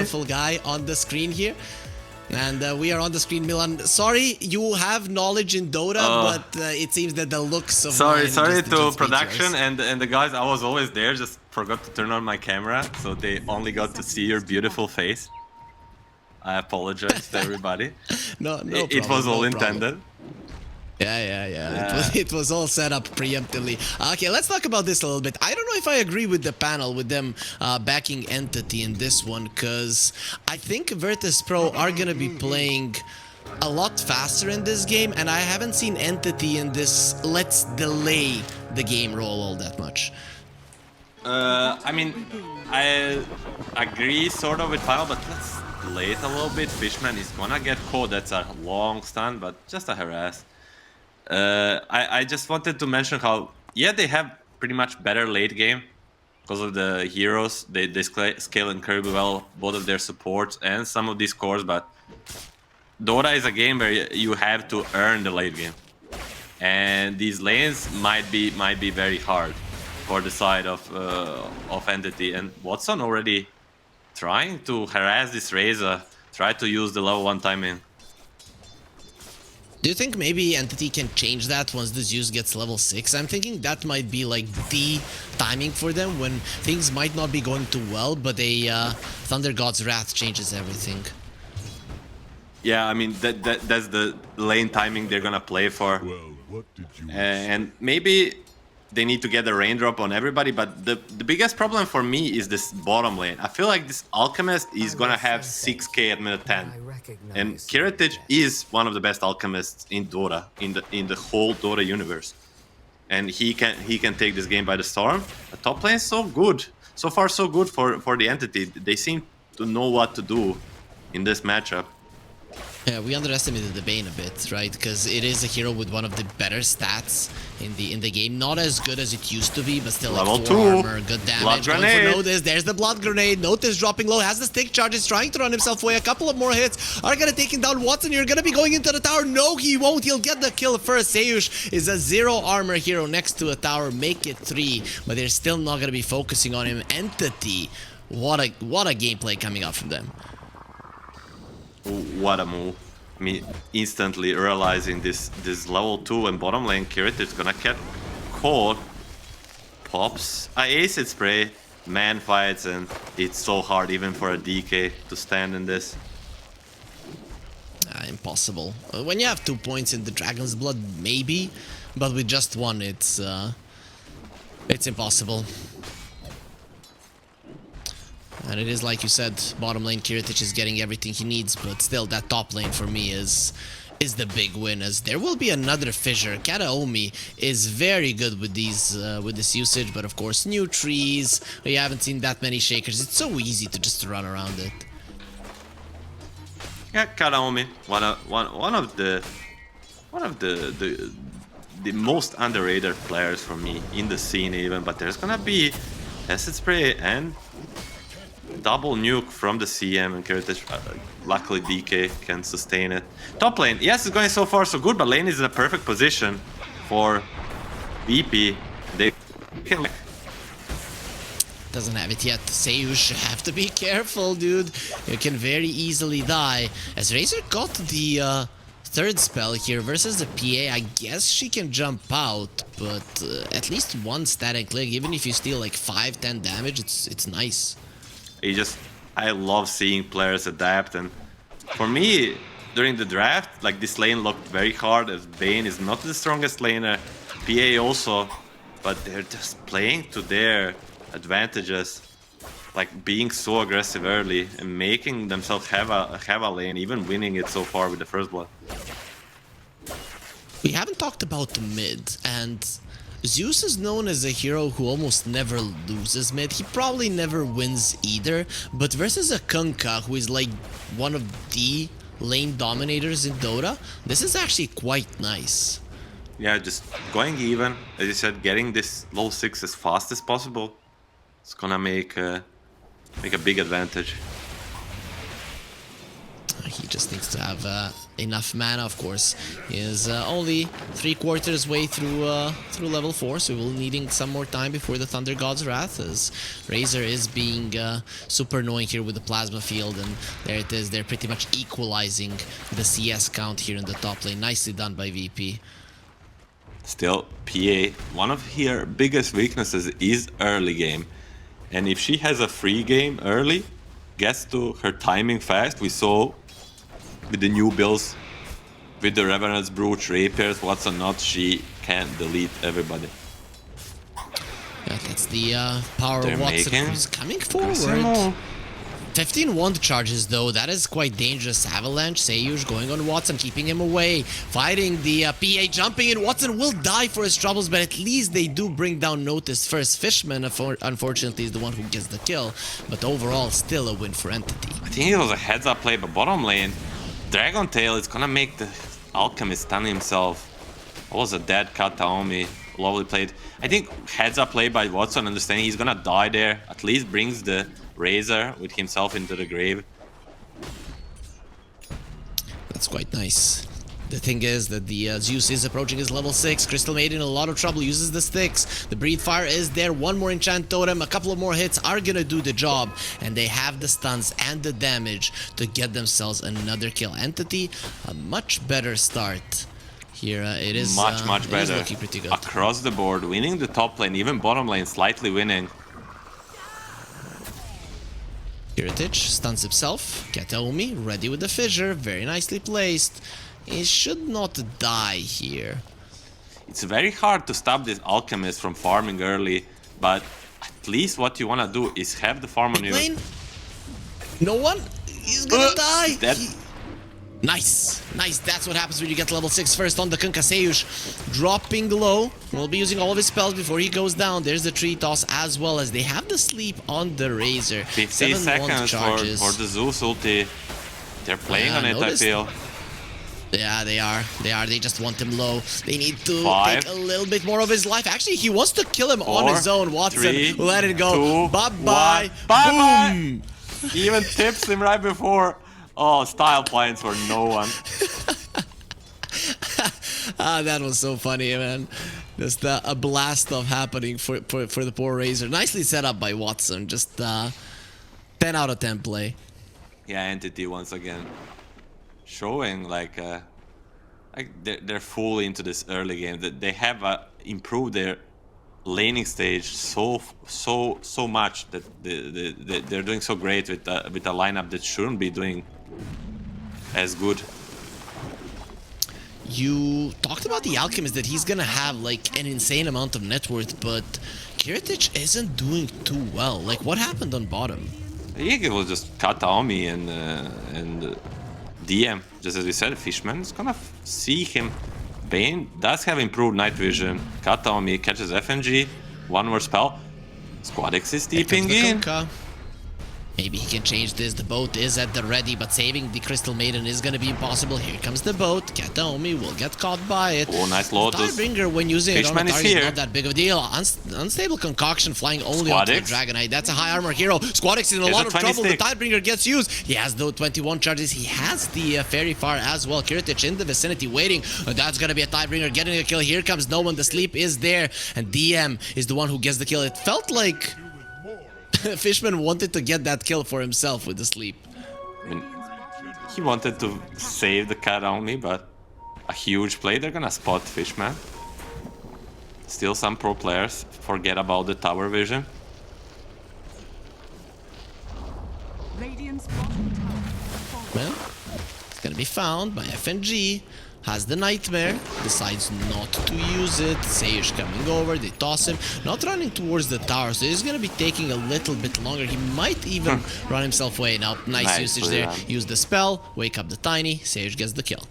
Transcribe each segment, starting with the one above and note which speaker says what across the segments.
Speaker 1: beautiful guy on the screen here. And we are on the screen, Milan. Sorry, you have knowledge in Dota, but it seems that the looks of
Speaker 2: sorry
Speaker 1: just
Speaker 2: to production and the guys. I was always there, just forgot to turn on my camera, so they only got to see your beautiful face. I apologize to everybody.
Speaker 1: No problem.
Speaker 2: It was all intended.
Speaker 1: Yeah. It was all set up preemptively. Okay, let's talk about this a little bit. I don't know if I agree with the panel, with them backing Entity in this one, because I think Virtus.pro are going to be playing a lot faster in this game, and I haven't seen Entity in this let's delay the game role all that much.
Speaker 2: I mean, I agree sort of with Final, but let's delay it a little bit. Fishman is gonna get caught. That's a long stun, but just a harass. I just wanted to mention how, yeah, they have pretty much better late game because of the heroes. They scale incredibly well, both of their supports and some of these cores, but Dota is a game where you have to earn the late game. And these lanes might be very hard for the side of Entity. And Watson already trying to harass this Razor, try to use the level 1 timing.
Speaker 1: Do you think maybe Entity can change that once the Zeus gets level 6? I'm thinking that might be like the timing for them when things might not be going too well, but a Thunder God's Wrath changes everything.
Speaker 2: Yeah, I mean, that's the lane timing they're gonna play for.
Speaker 3: Well, what did you
Speaker 2: and maybe they need to get a raindrop on everybody, but the biggest problem for me is this bottom lane. I feel like this Alchemist is gonna have 6k at minute 10. And Kiritich is one of the best alchemists in Dota, in the whole Dota universe. And he can take this game by the storm. The top lane is so good. So far so good for the Entity. They seem to know what to do in this matchup.
Speaker 1: Yeah, we underestimated the Bane a bit, right? Because it is a hero with one of the better stats in the game. Not as good as it used to be, but still like
Speaker 2: Level
Speaker 1: 4
Speaker 2: 2.
Speaker 1: armor, good damage.
Speaker 2: Blood
Speaker 1: Going
Speaker 2: grenade.
Speaker 1: for Notice. There's the blood grenade. Notice dropping low, has the stick charges, trying to run himself away. A couple of more hits are gonna take him down. Watson, you're gonna be going into the tower. No, he won't. He'll get the kill first. Seyush is a 0 armor hero next to a tower. Make it 3, but they're still not gonna be focusing on him. Entity, what a gameplay coming out from them.
Speaker 2: What a move. I mean, instantly realizing this level 2 and bottom lane Kirit is gonna get caught. Pops a acid spray, man fights, and it's so hard even for a DK to stand in this.
Speaker 1: Impossible. When you have 2 points in the Dragon's Blood, maybe, but with just 1, it's impossible. And it is like you said, bottom lane Kiritich is getting everything he needs, but still that top lane for me is the big win, as there will be another fissure. Kataomi is very good with these with this usage, but of course new trees. We haven't seen that many shakers. It's so easy to just run around it.
Speaker 2: Yeah, Kataomi, one of the most underrated players for me in the scene even, but there's gonna be acid spray and double nuke from the CM, and Kiritich, luckily DK can sustain it. Top lane, yes, it's going so far so good, but lane is in a perfect position for VP. They can...
Speaker 1: Doesn't have it yet. Seyush, have to be careful, dude. You can very easily die. As Razor got the third spell here versus the PA, I guess she can jump out, but at least 1 static click, even if you steal like 5-10 damage, it's nice.
Speaker 2: I love seeing players adapt, and for me, during the draft, like this lane looked very hard, as Bane is not the strongest laner, PA also, but they're just playing to their advantages, like being so aggressive early and making themselves have a lane, even winning it so far with the first blood.
Speaker 1: We haven't talked about the mid, and Zeus is known as a hero who almost never loses mid. He probably never wins either, but versus a Kunkka, who is like one of the lane dominators in Dota, this is actually quite nice.
Speaker 2: Yeah, just going even, as you said, getting this low 6 as fast as possible. It's gonna make a big advantage.
Speaker 1: He just needs to have enough mana, of course. He is only 3/4 way through level 4, so we'll needing some more time before the Thunder God's Wrath, as Razor is being super annoying here with the Plasma Field, and there it is. They're pretty much equalizing the CS count here in the top lane. Nicely done by VP.
Speaker 2: Still, PA, one of her biggest weaknesses is early game. And if she has a free game early, gets to her timing fast, we saw with the new builds, with the Revenant's Brooch, Rapiers, what's or not, she can delete everybody.
Speaker 1: Yeah, that's the power
Speaker 2: They're
Speaker 1: of Watson,
Speaker 2: making
Speaker 1: who's coming forward. 15 wand charges though, that is quite dangerous. Avalanche, Seyush going on Watson, keeping him away, fighting the PA, jumping in. Watson will die for his troubles, but at least they do bring down Notice first. Fishman, unfortunately, is the one who gets the kill, but overall, still a win for Entity.
Speaker 2: I think it was a heads-up play, but bottom lane, Dragon Tail is gonna make the Alchemist stun himself. That was a dead Kataomi. Lovely played. I think heads-up play by Watson, understanding he's gonna die there, at least brings the Razor with himself into the grave.
Speaker 1: That's quite nice. The thing is that the Zeus is approaching his level 6. Crystal Maiden in a lot of trouble, uses the sticks. The Breathe Fire is there. One more enchant totem. A couple of more hits are gonna do the job. And they have the stuns and the damage to get themselves another kill. Entity, a much better start. Here it is
Speaker 2: much
Speaker 1: it
Speaker 2: better.
Speaker 1: Is looking pretty good.
Speaker 2: Across the board, winning the top lane, even bottom lane slightly winning.
Speaker 1: Heritage stuns himself. Kataomi ready with the fissure, very nicely placed. He should not die here.
Speaker 2: It's very hard to stop this Alchemist from farming early, but at least what you want to do is have the farm on you.
Speaker 1: Lane? No one? He's gonna die!
Speaker 2: That
Speaker 1: Nice, nice. That's what happens when you get level 6 first on the Kunkka. Seyush dropping low. Will be using all of his spells before he goes down. There's the tree toss as well as they have the sleep on the Razor.
Speaker 2: 50 seconds for the Zeus ulti. They're playing on it, I feel.
Speaker 1: Yeah, they are. They just want him low. They need to
Speaker 2: 5,
Speaker 1: take a little bit more of his life. Actually, he wants to kill him
Speaker 2: 4,
Speaker 1: on his own. Watson,
Speaker 2: 3,
Speaker 1: let it go.
Speaker 2: 2,
Speaker 1: Bye-bye.
Speaker 2: 1. Bye-bye.
Speaker 1: Boom.
Speaker 2: He even tips him right before. Oh, style points for no one.
Speaker 1: That was so funny, man. Just a blast of happening for the poor Razor. Nicely set up by Watson. Just 10 out of 10 play.
Speaker 2: Yeah, Entity once again showing like they're fully into this early game. That they have improved their laning stage so much that they're doing so great with a lineup that shouldn't be doing as good.
Speaker 1: You talked about the Alchemist, that he's gonna have like an insane amount of net worth, but Kiritich isn't doing too well. Like, what happened on bottom?
Speaker 2: I think it was just Kataomi and DM, just as we said. Fishman is gonna see him. Bane does have improved night vision. Kataomi catches FNG. One more spell. Squadix is deeping in.
Speaker 1: Kunkka. Maybe he can change this. The boat is at the ready, but saving the Crystal Maiden is going to be impossible. Here comes the boat. Kataomi will get caught by it.
Speaker 2: Oh, nice Lotus.
Speaker 1: Tidebringer, when using it on
Speaker 2: Fishman
Speaker 1: the
Speaker 2: is
Speaker 1: target,
Speaker 2: here.
Speaker 1: not that big of a deal. Unstable concoction flying only onto the Dragonite. That's a high armor hero. Squadix is in a lot of trouble. The Tidebringer gets used. He has the 21 charges. He has the Fairy Fire as well. Kiritich in the vicinity waiting. That's going to be a Tidebringer getting a kill. Here comes no one. The sleep is there. And DM is the one who gets the kill. It felt like Fishman wanted to get that kill for himself with the sleep.
Speaker 2: I mean, he wanted to save the Kataomi, but a huge play. They're gonna spot Fishman. Still, some pro players forget about the tower vision.
Speaker 1: Well, it's gonna be found by FNG. Has the Nightmare, decides not to use it. Seyush coming over, they toss him. Not running towards the tower, so he's gonna be taking a little bit longer. He might even run himself away. Now, nice usage there.
Speaker 2: Run.
Speaker 1: Use the spell, wake up the Tiny. Seyush gets the kill.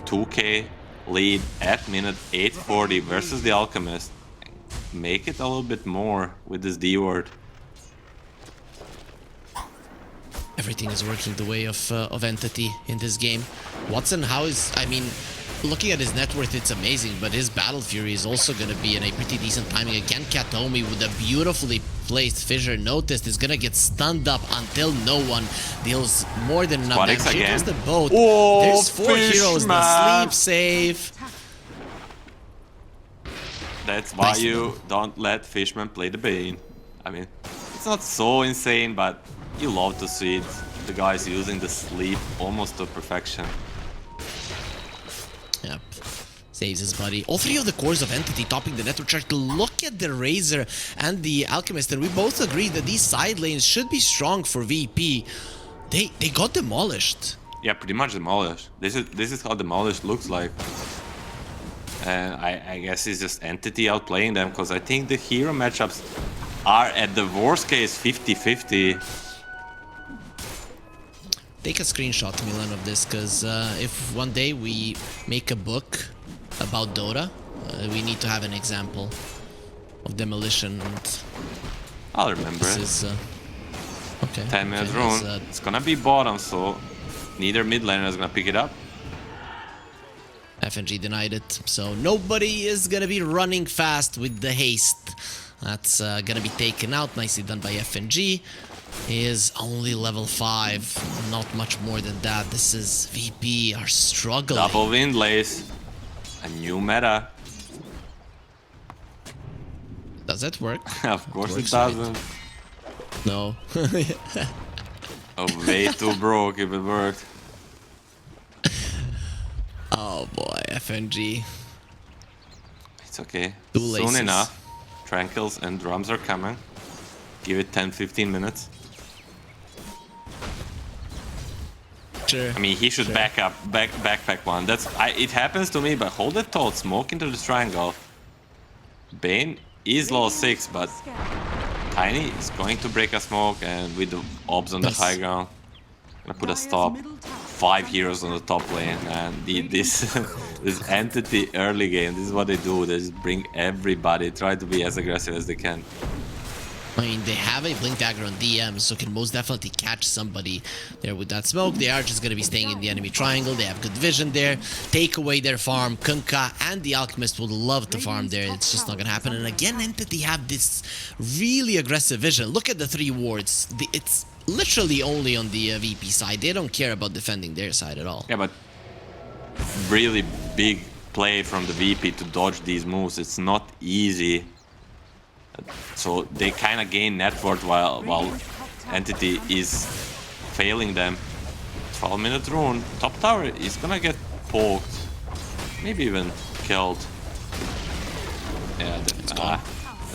Speaker 2: 2k lead at minute 840 versus the Alchemist. Make it a little bit more with this D word.
Speaker 1: Everything is working the way of Entity in this game. Watson, I mean, looking at his net worth, it's amazing, but his Battle Fury is also going to be in a pretty decent timing. Again, Kataomi with a beautifully placed. Fissure noticed is gonna get stunned up until no one deals more than enough
Speaker 2: Aquatics
Speaker 1: damage. Here
Speaker 2: again.
Speaker 1: goes the boat.
Speaker 2: Oh,
Speaker 1: There's 4 heroes
Speaker 2: Fishman.
Speaker 1: that sleep safe.
Speaker 2: That's why
Speaker 1: Nice
Speaker 2: you
Speaker 1: one.
Speaker 2: don't let Fishman play the Bane. I mean, it's not so insane, but you love to see it. The guys using the sleep almost to perfection.
Speaker 1: Yep. Saves his buddy. All 3 of the cores of Entity topping the network chart. Look at the Razor and the Alchemist, and we both agree that these side lanes should be strong for VP. They got demolished.
Speaker 2: Yeah, pretty much demolished. This is how demolished looks like. And I guess it's just Entity outplaying them, because I think the hero matchups are at the worst case 50-50.
Speaker 1: Take a screenshot, Milan, of this, because if one day we make a book about Dota, we need to have an example of demolition. And
Speaker 2: I'll remember
Speaker 1: this
Speaker 2: it.
Speaker 1: is okay.
Speaker 2: 10-minute
Speaker 1: okay,
Speaker 2: rune.
Speaker 1: that's,
Speaker 2: It's gonna be bottom, so neither mid laner is gonna pick it up.
Speaker 1: FNG denied it, so nobody is gonna be running fast with the haste. That's gonna be taken out. Nicely done by FNG. He is only level 5, not much more than that. This is VP are struggling.
Speaker 2: Double wind lace. A new meta.
Speaker 1: Does that work?
Speaker 2: Of course it
Speaker 1: works, right?
Speaker 2: doesn't.
Speaker 1: No.
Speaker 2: Oh, way too broke if it worked.
Speaker 1: Oh boy, FNG.
Speaker 2: It's okay.
Speaker 1: Two
Speaker 2: Soon
Speaker 1: laces.
Speaker 2: enough. Tranquils and drums are coming. Give it 10-15 minutes.
Speaker 1: Sure.
Speaker 2: I mean, he should backpack one. It happens to me, but hold the thought. Smoke into the triangle. Bane is level 6, but Tiny is going to break a smoke, and with the orbs on the
Speaker 1: Nice.
Speaker 2: high ground, gonna put a stop. 5 heroes on the top lane, and this Entity early game. This is what they do. They just bring everybody, try to be as aggressive as they can.
Speaker 1: I mean, they have a Blink Dagger on DM, so can most definitely catch somebody there with that smoke. They are just going to be staying in the enemy triangle. They have good vision there. Take away their farm. Kunkka and the Alchemist would love to farm there. It's just not going to happen. And again, Entity have this really aggressive vision. Look at the 3 wards. It's literally only on the VP side. They don't care about defending their side at all.
Speaker 2: Yeah, but really big play from the VP to dodge these moves. It's not easy. So they kind of gain net worth while Entity is failing them. 12-minute rune. Top tower is gonna get poked. Maybe even killed. Yeah,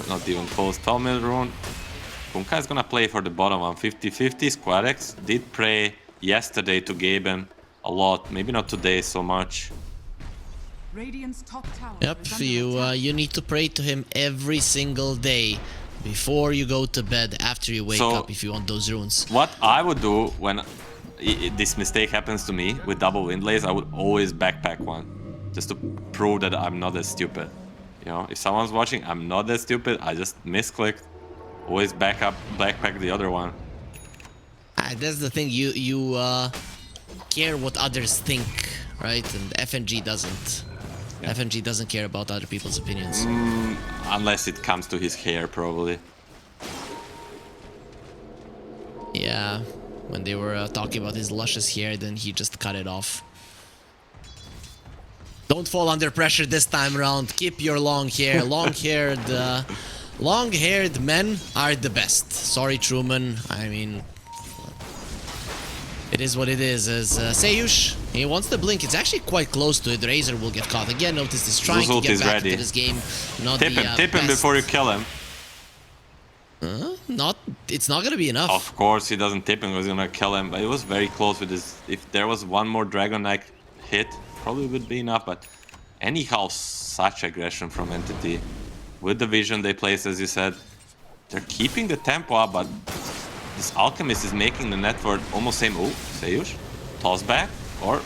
Speaker 2: not even close. 12-minute rune. Kunkka is gonna play for the bottom one. 50-50. Squarex did pray yesterday to Gaben a lot. Maybe not today so much.
Speaker 1: Yep, you need to pray to him every single day before you go to bed, after you wake up, if you want those runes.
Speaker 2: What I would do when this mistake happens to me with double wind lace, I would always backpack one, just to prove that I'm not that stupid. You know, if someone's watching, I'm not that stupid. I just misclicked. Always backpack the other one.
Speaker 1: That's the thing. You care what others think, right? And FNG doesn't. Yeah. FNG doesn't care about other people's opinions.
Speaker 2: Unless it comes to his hair, probably.
Speaker 1: Yeah, when they were talking about his luscious hair, then he just cut it off. Don't fall under pressure this time around. Keep your long hair. Long-haired men are the best. Sorry, Truman. I mean, it is what it is. As Seyush, he wants to blink. It's actually quite close to it. Razor will get caught again. Notice he's trying to get back into this game. Not
Speaker 2: tip him before you kill him.
Speaker 1: It's not gonna be enough.
Speaker 2: Of course, he doesn't tip him. He's gonna kill him. But it was very close with this. If there was one more Dragon Knight hit, probably would be enough. But anyhow, such aggression from Entity. With the vision they placed, as you said, they're keeping the tempo up, but this Alchemist is making the network almost same. Oh, Seyush, toss back, or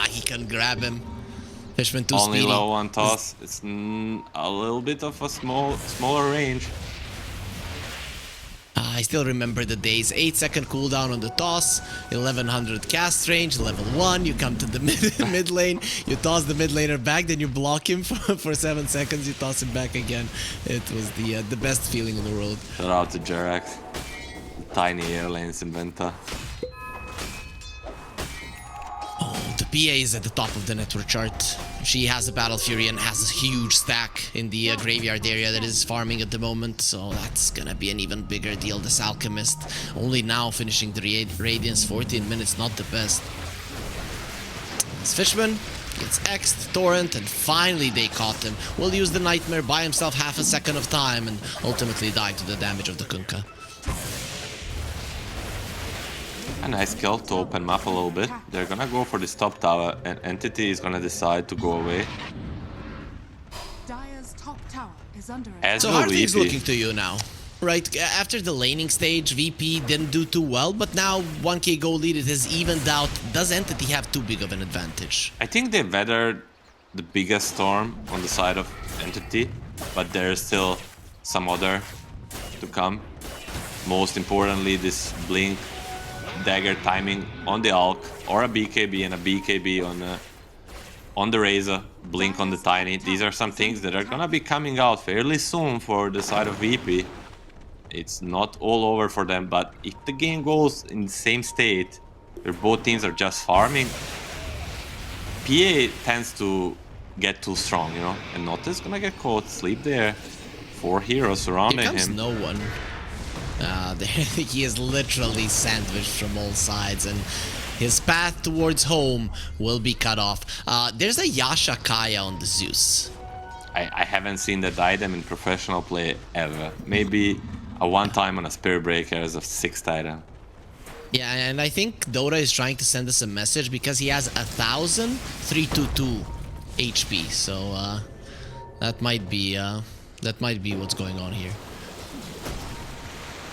Speaker 1: he can grab him. Fishman too
Speaker 2: only
Speaker 1: speedy.
Speaker 2: low one toss. It's a little bit of a smaller range.
Speaker 1: I still remember the days. 8-second cooldown on the toss, 1100 cast range, level 1. You come to the mid lane, you toss the mid laner back, then you block him for 7 seconds, you toss him back again. It was the best feeling in the world.
Speaker 2: Shout out to Jarak. Tiny air lanes in Venta.
Speaker 1: Oh, the PA is at the top of the network chart. She has a Battle Fury and has a huge stack in the graveyard area that is farming at the moment, so that's gonna be an even bigger deal. This Alchemist only now finishing the Radiance, 14 minutes, not the best. This Fishman gets X'd, Torrent, and finally they caught him. Will use the Nightmare, buy himself half a second of time, and ultimately die to the damage of the Kunkka.
Speaker 2: A nice kill to open map a little bit. They're gonna go for this top tower, and Entity is gonna decide to go away.
Speaker 3: Dire's top tower is under
Speaker 2: As
Speaker 1: So
Speaker 2: will
Speaker 1: how are things
Speaker 2: VP.
Speaker 1: looking to you now? Right, after the laning stage, VP didn't do too well, but now 1k gold lead, it has evened out. Does Entity have too big of an advantage?
Speaker 2: I think they weathered the biggest storm on the side of Entity, but there's still some other to come. Most importantly, this Blink dagger timing on the Alk, or a BKB and a BKB on the Razor, Blink on the Tiny. These are some things that are gonna be coming out fairly soon for the side of VP. It's not all over for them, but if the game goes in the same state, where both teams are just farming, PA tends to get too strong, you know, and Notta's gonna get caught, sleep there. 4 heroes surrounding
Speaker 1: Here comes
Speaker 2: him.
Speaker 1: no one. He is literally sandwiched from all sides, and his path towards home will be cut off. There's a Yasha Kaya on the Zeus.
Speaker 2: I haven't seen that item in professional play ever. Maybe a one time on a Spirit Breaker as a 6th item.
Speaker 1: Yeah, and I think Dota is trying to send us a message because he has 1,322 HP. So that might be what's going on here.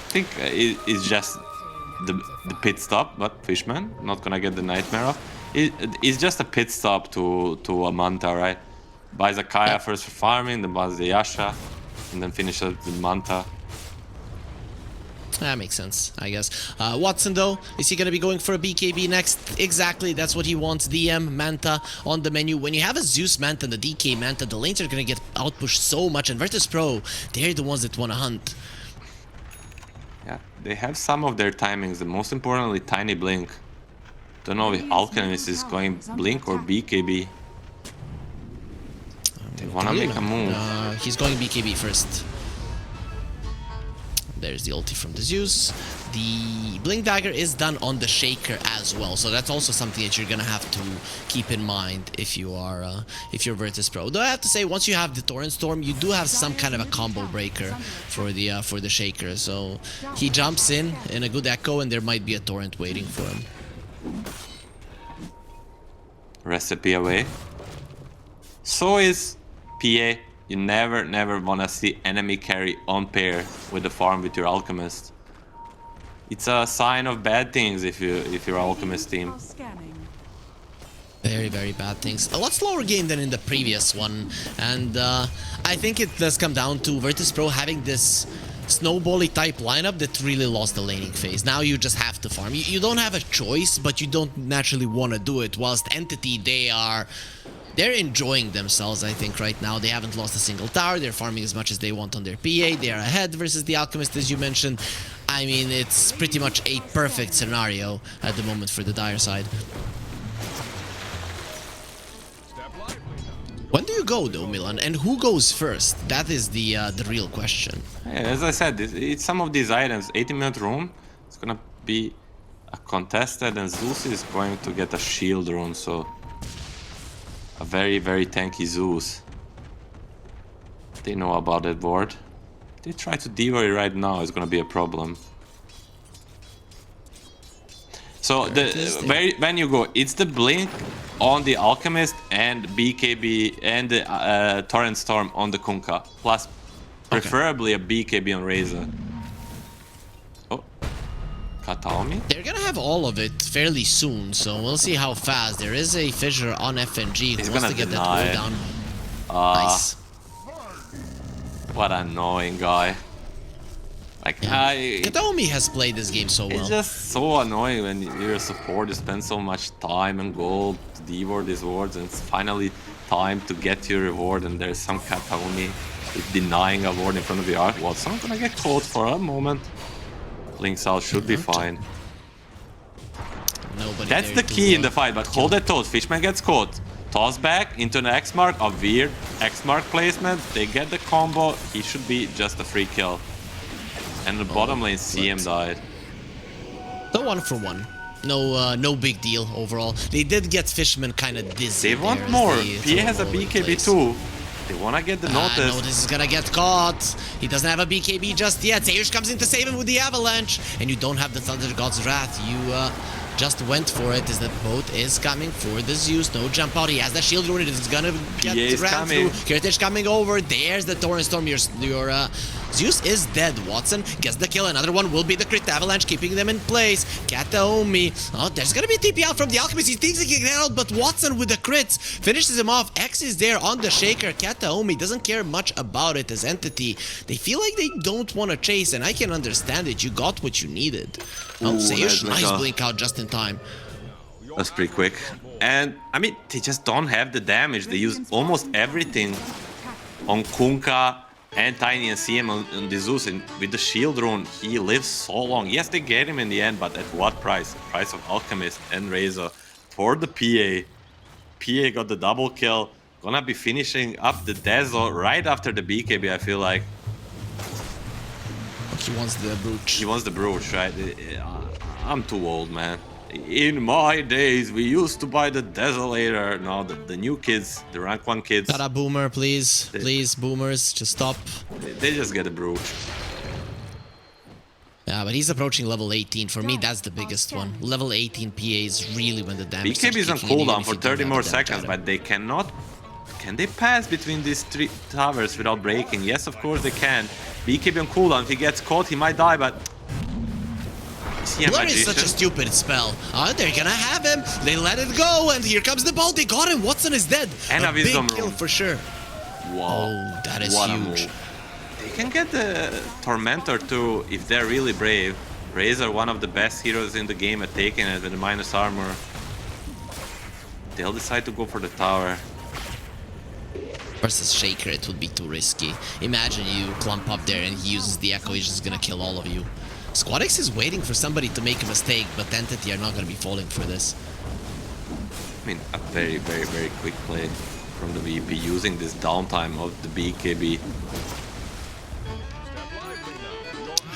Speaker 2: I think it's just the pit stop, but Fishman not gonna get the Nightmare off. It's just a pit stop to a Manta, right? Buys a Kaya first for farming, then buys the Yasha, and then finishes with Manta.
Speaker 1: That makes sense, I guess. Watson, though, is he going to be going for a BKB next? Exactly, that's what he wants. DM, Manta on the menu. When you have a Zeus Manta and a DK Manta, the lanes are going to get outpushed so much. And Virtus.pro, they're the ones that want to hunt.
Speaker 2: Yeah, they have some of their timings, and most importantly, Tiny Blink. Don't know if Alchemist is going Blink or BKB. They wanna make a move.
Speaker 1: He's going BKB first. There's the ulti from the Zeus. The Blink Dagger is done on the Shaker as well, so that's also something that you're gonna have to keep in mind if you are if you're Virtus.pro. Though I have to say, once you have the Torrent Storm, you do have some kind of a combo breaker for the Shaker. So he jumps in a good echo, and there might be a Torrent waiting for him.
Speaker 2: Recipe away. So is PA. You never wanna see enemy carry on pair with the farm with your Alchemist. It's a sign of bad things if you're Alchemist team.
Speaker 1: Very, very bad things. A lot slower game than in the previous one, and I think it does come down to Virtus.pro having this snowbally type lineup that really lost the laning phase. Now you just have to farm. You don't have a choice, but you don't naturally want to do it. Whilst Entity, they're enjoying themselves, I think, right now. They haven't lost a single tower. They're farming as much as they want on their PA. They are ahead versus the Alchemist, as you mentioned. I mean, it's pretty much a perfect scenario at the moment for the Dire side. When do you go, though, Milan? And who goes first? That is the real question.
Speaker 2: Yeah, as I said, it's some of these items. 80-minute room. It's gonna be a contested, and Zeus is going to get a shield rune, so a very, very tanky Zeus. They know about that board. They try to devour it right now, it's gonna be a problem. So when you go, it's the Blink on the Alchemist and BKB and the Torrent Storm on the Kunkka. Plus, preferably a BKB on Razor. Oh, Kataomi?
Speaker 1: They're gonna have all of it fairly soon, so we'll see how fast. There is a Fissure on FNG who wants to get that cooldown. Nice.
Speaker 2: What an annoying guy. Like,
Speaker 1: Kataomi has played this game so well.
Speaker 2: It's just so annoying when you're a support, you spend so much time and gold to devour these wards, and it's finally time to get your reward, and there's some Kataomi denying a ward in front of the arc. Watson gonna get caught for a moment. Link's out should be fine.
Speaker 1: Nobody
Speaker 2: That's the key in the fight, but hold that toss. Fishman gets caught. Toss back into an X mark, a weird X mark placement. They get the combo. He should be just a free kill. And the bottom lane CM died.
Speaker 1: The 1-for-1. No big deal overall. They did get Fishman kind of dizzy.
Speaker 2: They want more. PA has a BKB too. They want to get the notice.
Speaker 1: No, this is gonna get caught. He doesn't have a BKB just yet. Zayush comes in to save him with the avalanche. And you don't have the Thunder God's Wrath. You just went for it. Is that boat is coming for the Zeus. No jump out. He has the shield rune. It is gonna get ran through. Heritage coming over. There's the Torrent Storm. Your Zeus is dead. Watson gets the kill. Another one will be the crit avalanche, keeping them in place. Kataomi. Oh, there's gonna be a TP out from the Alchemist. He thinks he can get out, but Watson with the crits finishes him off. X is there on the shaker. Kataomi doesn't care much about it as entity. They feel like they don't want to chase, and I can understand it. You got what you needed. Oh, Zayush, nice blink out just in time.
Speaker 2: That's pretty quick. And, I mean, they just don't have the damage. They use almost everything on Kunkka and Tiny and CM on the Zeus. And with the shield rune, he lives so long. Yes, they get him in the end, but at what price? The price of Alchemist and Razor for the PA. PA got the double kill. Gonna be finishing up the Dazzle right after the BKB, I feel like.
Speaker 1: He wants the brooch.
Speaker 2: He wants the brooch, right? I'm too old, man. In my days, we used to buy the Desolator. No, the new kids, the rank 1 kids.
Speaker 1: Got a boomer, please. Please, boomers, just stop.
Speaker 2: They just get a brooch.
Speaker 1: Yeah, but he's approaching level 18. For me, that's the biggest one. Level 18 PA is really when the damage
Speaker 2: BKB is on cooldown for 30 more seconds, but they cannot... Can they pass between these 3 towers without breaking? Yes, of course they can. BKB on cooldown. If he gets caught, he might die, but...
Speaker 1: Blur is such a stupid spell. They're gonna have him. They let it go, and here comes the bolt. They got him. Watson is dead.
Speaker 2: And a wisdom
Speaker 1: big kill
Speaker 2: rune
Speaker 1: for sure.
Speaker 2: Wow.
Speaker 1: Oh, that is
Speaker 2: what
Speaker 1: huge.
Speaker 2: They can get the Tormentor too if they're really brave. Razor, one of the best heroes in the game at taking it with the minus armor. They'll decide to go for the tower.
Speaker 1: Versus Shaker, it would be too risky. Imagine you clump up there and he uses the Echo, he's just gonna kill all of you. SquadX is waiting for somebody to make a mistake, but Entity are not gonna be falling for this.
Speaker 2: I mean, a very, very, very quick play from the VP using this downtime of the BKB.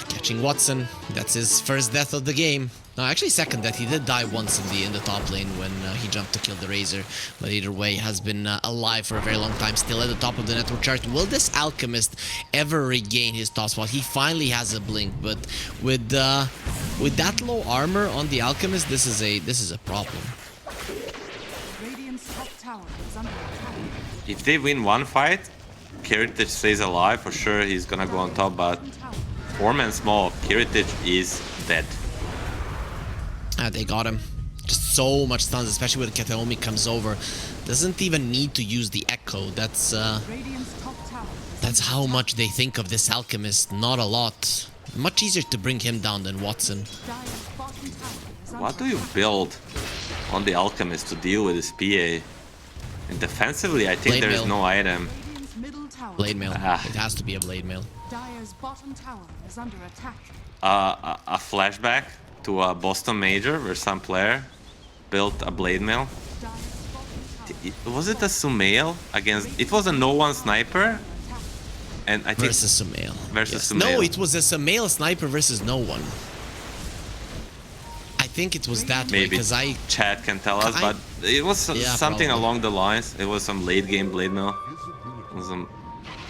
Speaker 1: Catching Watson, that's his first death of the game. No, actually second death. He did die once in the top lane when he jumped to kill the Razor. But either way, has been alive for a very long time. Still at the top of the network chart. Will this Alchemist ever regain his top spot? He finally has a blink, but with that low armor on the Alchemist, this is a problem.
Speaker 2: If they win one fight, Heritage stays alive for sure. He's gonna go on top, but 4-man small, Heritage is dead.
Speaker 1: They got him. Just so much stuns, especially when Kataomi comes over. Doesn't even need to use the Echo. That's how much they think of this Alchemist. Not a lot. Much easier to bring him down than Watson.
Speaker 2: What do you build on the Alchemist to deal with this PA? And defensively, I think there is no item.
Speaker 1: Blade Mail. It has to be a Blade Mail.
Speaker 2: A flashback to a Boston Major where some player built a Blade Mail. Was it a Sumail against... It was a no-one sniper. And I think...
Speaker 1: Versus Sumail.
Speaker 2: Versus Sumail.
Speaker 1: No, it was a Sumail sniper versus no one. I think it was that way, because
Speaker 2: chat can tell us, but it was something along the lines. It was some late game Blade Mail. It was some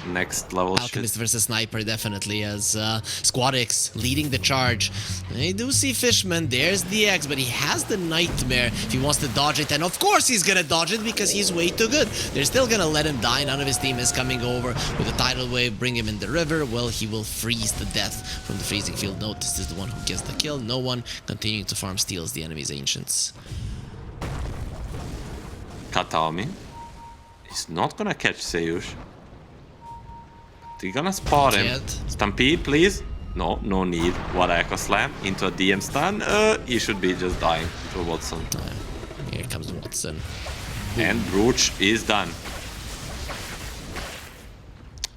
Speaker 2: next level
Speaker 1: Alchemist versus Sniper, definitely, as SquadX leading the charge. They do see Fishman, there's the X, but he has the Nightmare if he wants to dodge it, and of course he's gonna dodge it because he's way too good. They're still gonna let him die. None of his team is coming over with a tidal wave, bring him in the river. Well, he will freeze to death from the freezing field. Notice is the one who gets the kill. No one continuing to farm steals the enemy's Ancients.
Speaker 2: Kataomi is not gonna catch Zayush. They're gonna spot him. Stampede, please. No need. What Echo Slam into a DM stun? He should be just dying to Watson.
Speaker 1: Here comes Watson.
Speaker 2: And Brooch is done.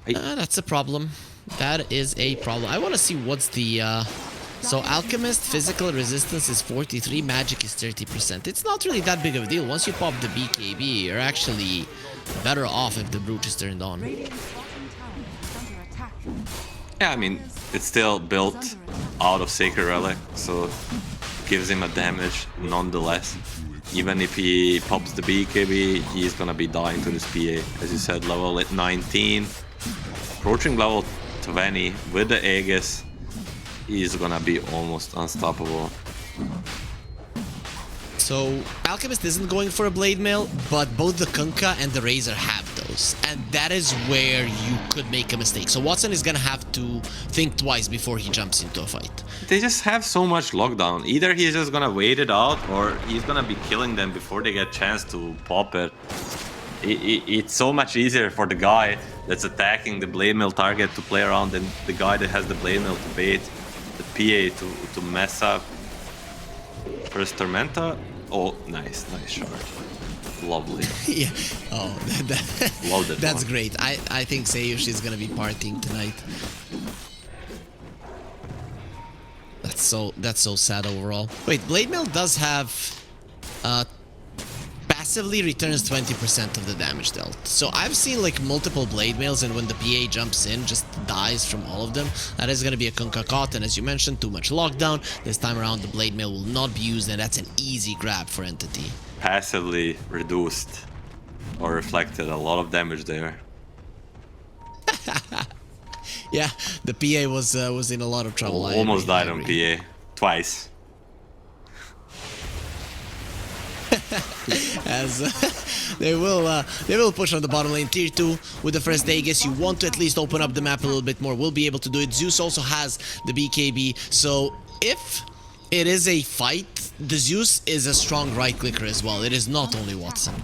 Speaker 1: That's a problem. That is a problem. I want to see what's the... So Alchemist physical resistance is 43, magic is 30%. It's not really that big of a deal. Once you pop the BKB, you're actually better off if the Brooch is turned on.
Speaker 2: Yeah, I mean, it's still built out of Sacred Relic, so gives him a damage nonetheless. Even if he pops the BKB, he's gonna be dying to this PA. As you said, level 19. Approaching level 20 with the Aegis, he's gonna be almost unstoppable.
Speaker 1: So Alchemist isn't going for a Blade Mail, but both the Kunkka and the Razor have those. And that is where you could make a mistake. So Watson is gonna have to think twice before he jumps into a fight.
Speaker 2: They just have so much lockdown. Either he's just gonna wait it out, or he's gonna be killing them before they get a chance to pop it. It's so much easier for the guy that's attacking the Blade Mail target to play around than the guy that has the Blade Mail to bait the PA to mess up. First Tormenta. Oh, nice shot. Lovely.
Speaker 1: Yeah. Oh,
Speaker 2: Love that
Speaker 1: that's
Speaker 2: one.
Speaker 1: great. I think Seiyush is gonna be partying tonight. That's so sad overall. Wait, Blade Mail does have passively returns 20% of the damage dealt. So I've seen like multiple Blade Mails, and when the PA jumps in, just dies from all of them. That is going to be a Kunkka caught, and as you mentioned, too much lockdown. This time around, the Blade Mail will not be used, and that's an easy grab for Entity.
Speaker 2: Passively reduced or reflected a lot of damage there.
Speaker 1: Yeah, the PA was in a lot of trouble.
Speaker 2: Almost died on PA twice.
Speaker 1: As they will push on the bottom lane. Tier 2 with the first Aegis. You want to at least open up the map a little bit more. We'll be able to do it. Zeus also has the BKB, so if it is a fight, the Zeus is a strong right clicker as well. It is not only Watson.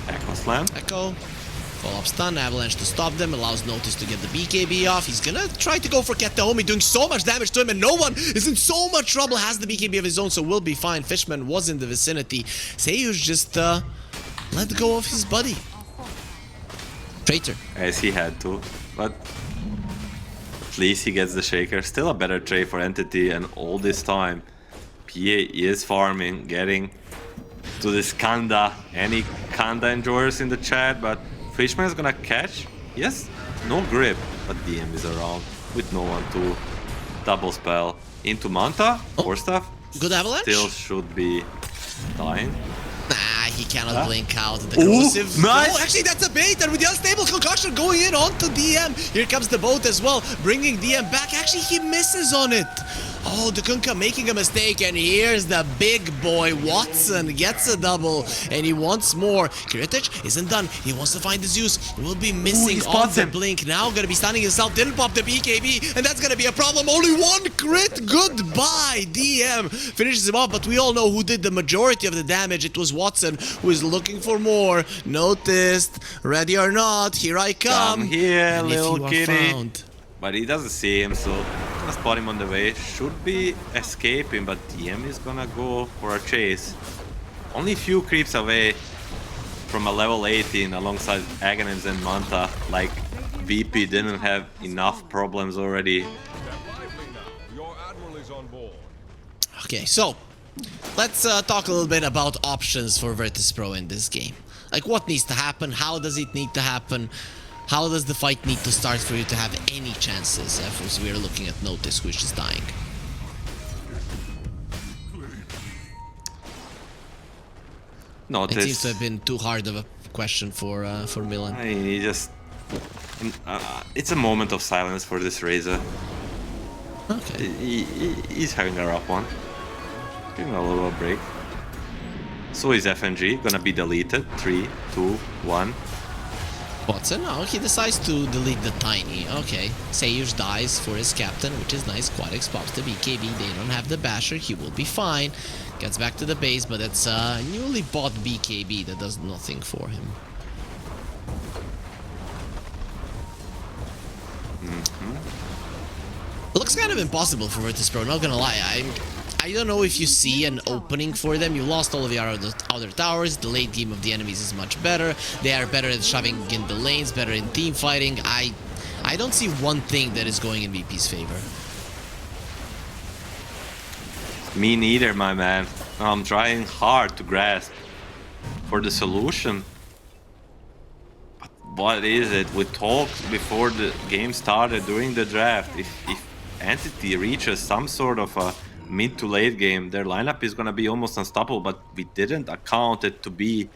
Speaker 2: Echo Slam.
Speaker 1: Echo. Follow-up stun, Avalanche to stop them, allows Notice to get the BKB off. He's gonna try to go for Ketaomi, doing so much damage to him, and no one is in so much trouble, has the BKB of his own, so we'll be fine. Fishman was in the vicinity. Seiyush just let go of his buddy. Traitor.
Speaker 2: As he had to, but at least he gets the Shaker. Still a better trade for Entity, and all this time, PA is farming, getting to this Kanda. Any Kanda enjoyers in the chat, but Fishman is gonna catch. Yes, no grip, but DM is around with no one to double spell into Manta or stuff.
Speaker 1: Good Avalanche.
Speaker 2: Still should be dying.
Speaker 1: Nah, he cannot blink out the corrosive.
Speaker 2: Nice.
Speaker 1: Oh, actually, that's a bait, and with the unstable concussion going in onto DM. Here comes the boat as well, bringing DM back. Actually, he misses on it. Oh, the Kunkka making a mistake, and here's the big boy. Watson gets a double, and he wants more. Kiritich isn't done. He wants to find the Zeus. Will be missing on the blink. Now gonna be stunning himself. Didn't pop the BKB, and that's gonna be a problem. Only one crit. Goodbye, DM. Finishes him off, but we all know who did the majority of the damage. It was Watson, who is looking for more. Noticed. Ready or not, here I come.
Speaker 2: Come here,
Speaker 1: And
Speaker 2: little
Speaker 1: if you are
Speaker 2: kitty.
Speaker 1: found,
Speaker 2: But he doesn't see him, so gonna spot him on the way. Should be escaping, but DM is gonna go for a chase. Only a few creeps away from a level 18 alongside Aghanims and Manta. Like, VP didn't have enough problems already.
Speaker 1: Okay, so let's talk a little bit about options for Virtus.pro in this game. Like, what needs to happen? How does it need to happen? How does the fight need to start for you to have any chances? As we are looking at Notice, which is dying.
Speaker 2: Notice.
Speaker 1: It seems to have been too hard of a question for Milan.
Speaker 2: I mean, he just... it's a moment of silence for this Razor.
Speaker 1: Okay.
Speaker 2: He's having a rough one. Give him a little break. So is FNG gonna be deleted. 3, 2, 1.
Speaker 1: Watson? Oh, he decides to delete the Tiny. Okay. Seiyush dies for his captain, which is nice. Quadix pops the BKB. They don't have the Basher. He will be fine. Gets back to the base, but it's a newly bought BKB that does nothing for him. It looks kind of impossible for Virtus.pro, not gonna lie. I don't know if you see an opening for them. You lost all of your other towers. The late game of the enemies is much better. They are better at shoving in the lanes, better in team fighting. I don't see one thing that is going in VP's favor.
Speaker 2: Me neither, my man. I'm trying hard to grasp for the solution. But what is it? We talked before the game started during the draft. If Entity reaches some sort of a mid to late game, their lineup is gonna be almost unstoppable, but we didn't account it to be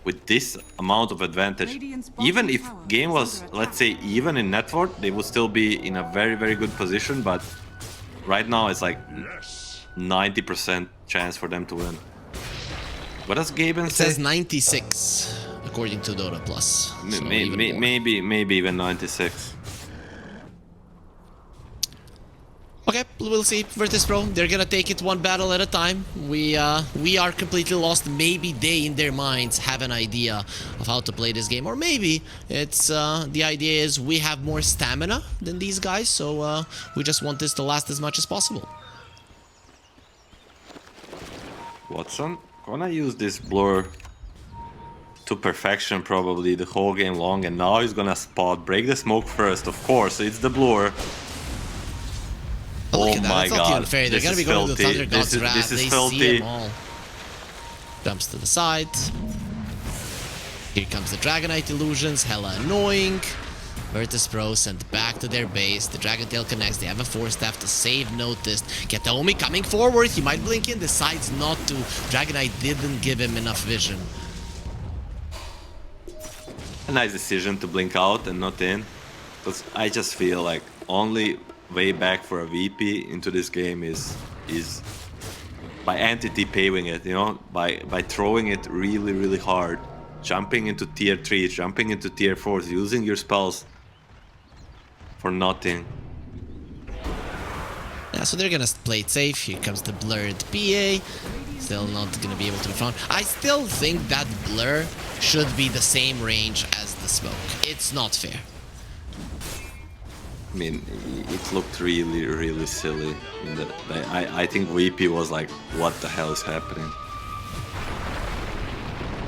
Speaker 2: with this amount of advantage. Even if game was, let's say, even in net worth, they would still be in a very, very good position, but right now it's like 90% chance for them to win. What does Gaben say?
Speaker 1: It says 96, according to Dota Plus. So
Speaker 2: maybe even 96.
Speaker 1: Okay, we'll see. Virtus.pro, they're gonna take it one battle at a time. We are completely lost. Maybe they, in their minds, have an idea of how to play this game. Or maybe it's the idea is we have more stamina than these guys, so we just want this to last as much as possible.
Speaker 2: Watson gonna use this blur to perfection probably the whole game long, and now he's gonna spot, break the smoke first, of course, it's the blur.
Speaker 1: Oh
Speaker 2: my god,
Speaker 1: unfair. They're gonna be going to the Thunder God's Wrath.
Speaker 2: This is
Speaker 1: they
Speaker 2: filthy.
Speaker 1: See them all. Jumps to the side. Here comes the Dragonite illusions, hella annoying. Virtus.pro sent back to their base. The Dragon Tail connects. They have a Force Staff to save Noticed. Kataomi coming forward. He might blink in. Decides not to. Dragonite didn't give him enough vision.
Speaker 2: A nice decision to blink out and not in. Because I just feel like only way back for a VP into this game is by Entity paving it, you know, by throwing it really, really hard, jumping into tier 3, jumping into tier 4, using your spells for nothing.
Speaker 1: Yeah, so they're gonna play it safe. Here comes the blurred PA. Still not gonna be able to be found. I still think that blur should be the same range as the smoke. It's not fair.
Speaker 2: I mean, it looked really, really silly. I think VP was like, what the hell is happening?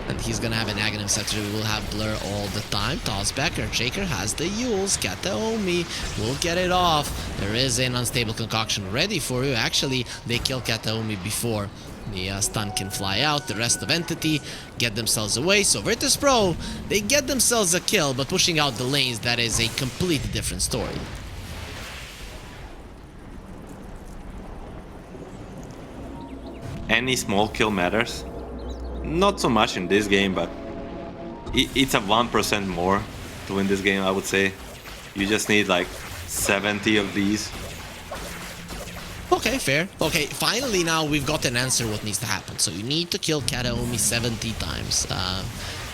Speaker 1: And he's gonna have an Aghanim Scepter. We will have blur all the time. Toss back. Earthshaker has the Yules. Kataomi will get it off. There is an unstable concoction ready for you. Actually, they kill Kataomi before the stun can fly out. The rest of Entity get themselves away. So Virtus.pro, they get themselves a kill, but pushing out the lanes, that is a completely different story.
Speaker 2: Any small kill matters. Not so much in this game, but it's a 1% more to win this game, I would say. You just need like 70 of these.
Speaker 1: Okay, fair. Okay, finally now we've got an answer what needs to happen. So you need to kill Kataomi 70 times.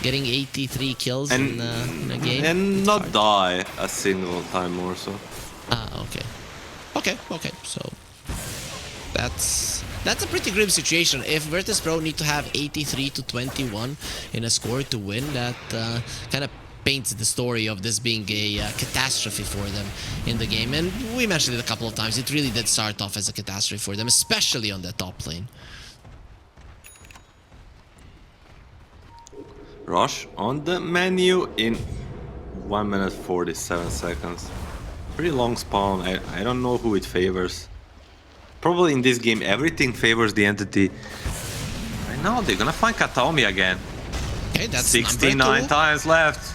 Speaker 1: Getting 83 kills in a game.
Speaker 2: And not die a single time or so.
Speaker 1: Okay. Okay. So that's a pretty grim situation. If Virtus.pro need to have 83 to 21 in a score to win, that kind of paints the story of this being a catastrophe for them in the game. And we mentioned it a couple of times. It really did start off as a catastrophe for them, especially on the top lane.
Speaker 2: Rush on the menu in 1 minute 47 seconds. Pretty long spawn. I don't know who it favors. Probably in this game everything favors the Entity. Right now they're gonna find Kataomi again.
Speaker 1: Okay, that's
Speaker 2: 69 times left.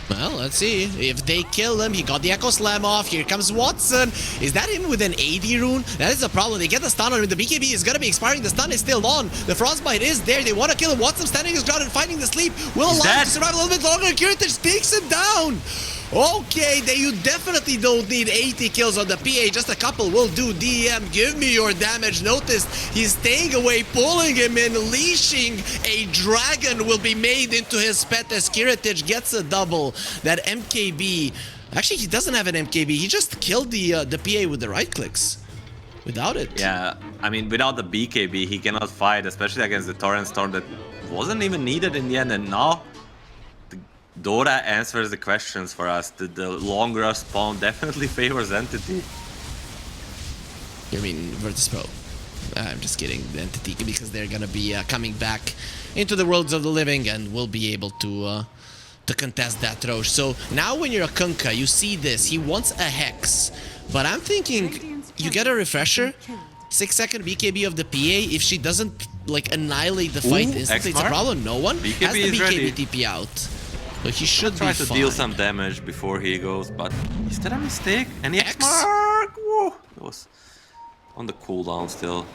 Speaker 1: Well, let's see. If they kill him, he got the Echo Slam off. Here comes Watson. Is that him with an AD rune? That is a problem. They get the stun on him. The BKB is going to be expiring. The stun is still on. The Frostbite is there. They want to kill him. Watson standing his ground and fighting the sleep. Will allow him to survive a little bit longer. Kiritich takes him down. Okay, you definitely don't need 80 kills on the PA. Just a couple will do. DM, give me your damage. Notice he's staying away, pulling him in, leashing. A dragon will be made into his pet as Kiritich gets a double. That MKB... Actually, he doesn't have an MKB. He just killed the PA with the right clicks. Without it.
Speaker 2: Yeah, I mean, without the BKB, he cannot fight, especially against the Torrent Storm that wasn't even needed in the end. And now... Dota answers the questions for us. The long rush spawn definitely favors Entity.
Speaker 1: You mean Virtus.pro? I'm just kidding, the Entity, because they're gonna be coming back into the worlds of the living and will be able to contest that Roche. So now when you're a Kunkka, you see this. He wants a Hex, but I'm thinking you get a refresher. 6-second BKB of the PA. If she doesn't like annihilate the fight instantly, it's a problem. No one
Speaker 2: BKB
Speaker 1: has the
Speaker 2: is
Speaker 1: BKB
Speaker 2: ready.
Speaker 1: TP out. So he should be
Speaker 2: Try
Speaker 1: fine.
Speaker 2: to deal some damage before he goes, but is that a mistake? Any
Speaker 1: X?
Speaker 2: X-Mark? Whoa, it was on the cooldown still.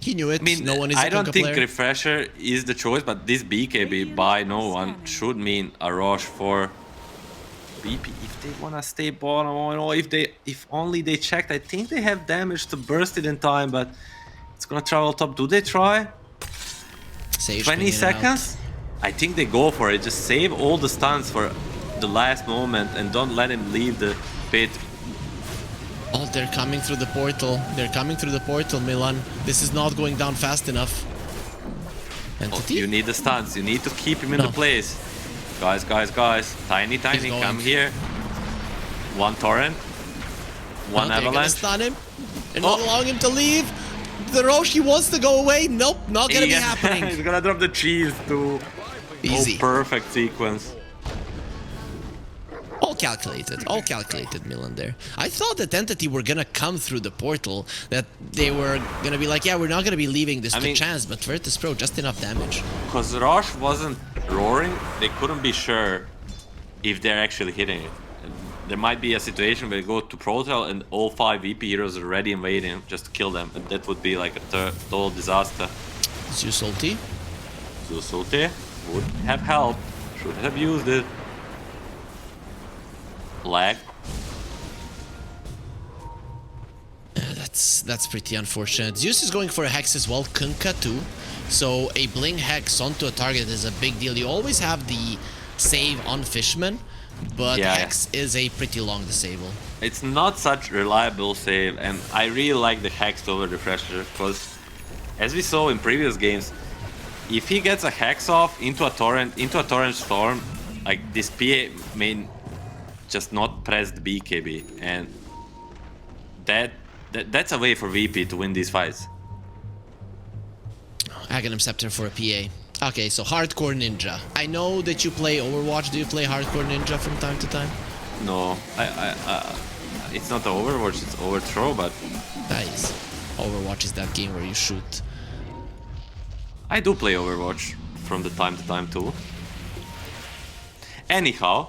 Speaker 1: He knew it.
Speaker 2: I mean,
Speaker 1: no one is
Speaker 2: I
Speaker 1: a
Speaker 2: don't
Speaker 1: Kunkka
Speaker 2: think
Speaker 1: player.
Speaker 2: refresher is the choice, but this BKB by no one should mean a rush for BP. If they wanna stay bottom, or if only they checked. I think they have damage to burst it in time, but it's gonna travel top. Do they try?
Speaker 1: Sage
Speaker 2: 20
Speaker 1: pinging it out.
Speaker 2: seconds? I think they go for it. Just save all the stuns for the last moment and don't let him leave the pit.
Speaker 1: Oh, they're coming through the portal. They're coming through the portal, Milan. This is not going down fast enough.
Speaker 2: Oh,
Speaker 1: Entity?
Speaker 2: you need the stuns. You need to keep him in
Speaker 1: No.
Speaker 2: the place. Guys. Tiny,
Speaker 1: going.
Speaker 2: come here. One torrent. One
Speaker 1: They're gonna
Speaker 2: avalanche.
Speaker 1: stun him. They're not
Speaker 2: Oh.
Speaker 1: allowing him to leave. The Roche, he wants to go away. Nope, not gonna be
Speaker 2: He's
Speaker 1: happening.
Speaker 2: gonna drop the cheese too.
Speaker 1: Easy.
Speaker 2: Oh, perfect sequence.
Speaker 1: All calculated, Milan there. I thought that Entity were gonna come through the portal, that they were gonna be like, yeah, we're not gonna be leaving this to chance, but Virtus.pro, just enough damage.
Speaker 2: Because Roche wasn't roaring, they couldn't be sure if they're actually hitting it. There might be a situation where you go to Protel and all 5 VP heroes are ready and waiting just to kill them, and that would be like a total disaster.
Speaker 1: Zeus ulti.
Speaker 2: Zeus ulti would have helped, should have used it. Lag.
Speaker 1: That's pretty unfortunate. Zeus is going for a Hex as well, Kunkka too. So a Bling Hex onto a target is a big deal. You always have the save on Fishman, but Hex is a pretty long disable.
Speaker 2: It's not such reliable save, and I really like the Hex over Refresher, because as we saw in previous games, if he gets a Hex off into a torrent storm, like this PA may just not press the BKB, and that's a way for VP to win these fights.
Speaker 1: Aghanim Scepter for a PA. Okay, so Hardcore Ninja. I know that you play Overwatch. Do you play Hardcore Ninja from time to time?
Speaker 2: No, it's not Overwatch, it's Overthrow, but...
Speaker 1: Nice. Overwatch is that game where you shoot.
Speaker 2: I do play Overwatch from the time to time too. Anyhow,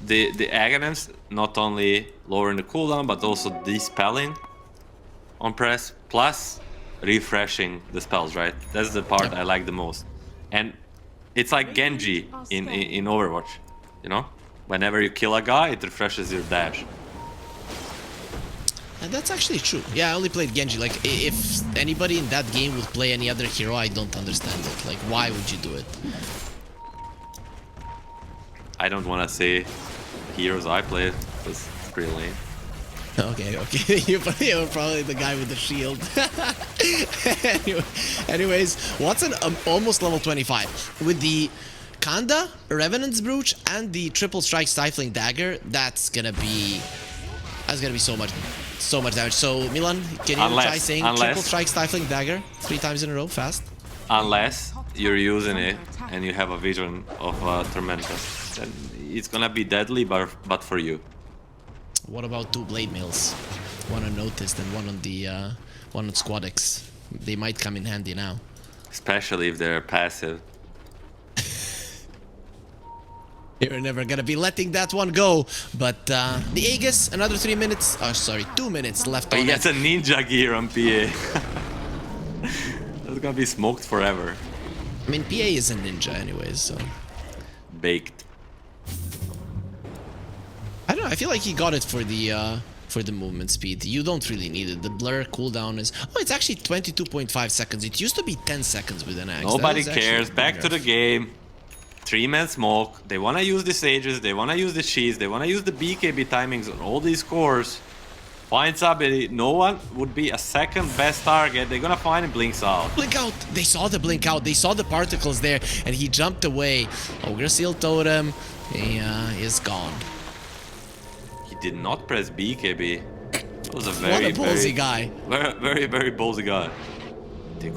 Speaker 2: the Aghanims not only lowering the cooldown, but also dispelling on press, plus refreshing the spells, right? That's the part I like the most. And it's like Genji in Overwatch, you know? Whenever you kill a guy, it refreshes your dash.
Speaker 1: And that's actually true. Yeah, I only played Genji. Like, if anybody in that game would play any other hero, I don't understand it. Like, why would you do it?
Speaker 2: I don't want to say heroes I played, because it's pretty lame.
Speaker 1: Okay. You were probably the guy with the shield. Anyways, Watson almost level 25. With the Kanda, Revenant's Brooch, and the triple strike stifling dagger, that's gonna be so much damage. So Milan, can you try saying triple strike stifling dagger 3 times in a row fast?
Speaker 2: Unless you're using it and you have a vision of Tormentor, then it's gonna be deadly, but for you.
Speaker 1: What about 2 blade mails? One on Noticed and one on the one on Squadix. They might come in handy now.
Speaker 2: Especially if they're passive.
Speaker 1: You're never gonna be letting that one go. But the Aegis, another 3 minutes. Oh, sorry, 2 minutes left on it.
Speaker 2: He gets a ninja gear on PA. That's gonna be smoked forever.
Speaker 1: I mean, PA is a ninja anyways, so...
Speaker 2: Baked.
Speaker 1: I don't know, I feel like he got it for the movement speed. You don't really need it. The blur cooldown is... Oh, it's actually 22.5 seconds. It used to be 10 seconds with an axe.
Speaker 2: Nobody cares. Back to the game. 3-man smoke. They wanna use the sages, they wanna use the cheese, they wanna use the BKB timings on all these cores. Finds ability. No one would be a second best target. They're gonna find him, blinks out.
Speaker 1: Blink out! They saw the blink out. They saw the particles there, and he jumped away. Ogre Seal Totem, he is gone.
Speaker 2: He did not press BKB. That was a very,
Speaker 1: what a ballsy guy.
Speaker 2: Very ballsy guy. They're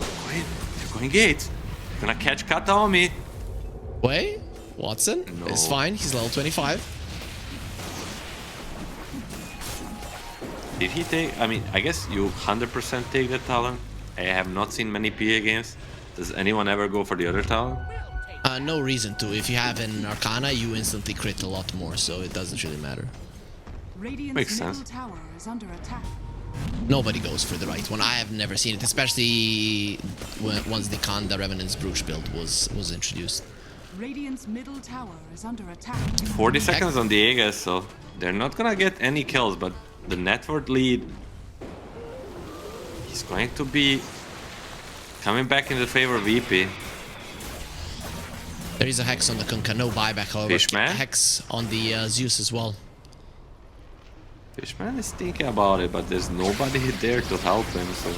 Speaker 2: going gates. They're gonna catch Kataomi.
Speaker 1: Wait, Watson
Speaker 2: No.
Speaker 1: is fine. He's level 25.
Speaker 2: Did he take? I mean, I guess you 100% take that talent. I have not seen many PA games. Does anyone ever go for the other talent?
Speaker 1: No reason to. If you have an Arcana, you instantly crit a lot more, so it doesn't really matter.
Speaker 2: Makes sense.
Speaker 3: Tower is under attack.
Speaker 1: Nobody goes for the right one. I have never seen it, especially once the Kanda Revenant's Brooch build was introduced.
Speaker 3: Radiant's middle tower is under attack.
Speaker 2: 40 seconds on the Aegis, so they're not gonna get any kills, but the network lead is going to be coming back in the favor of VP.
Speaker 1: There is a Hex on the Kunkka, no buyback, however.
Speaker 2: Fishman?
Speaker 1: Hex on the Zeus as well.
Speaker 2: Fishman is thinking about it, but there's nobody there to help him, so...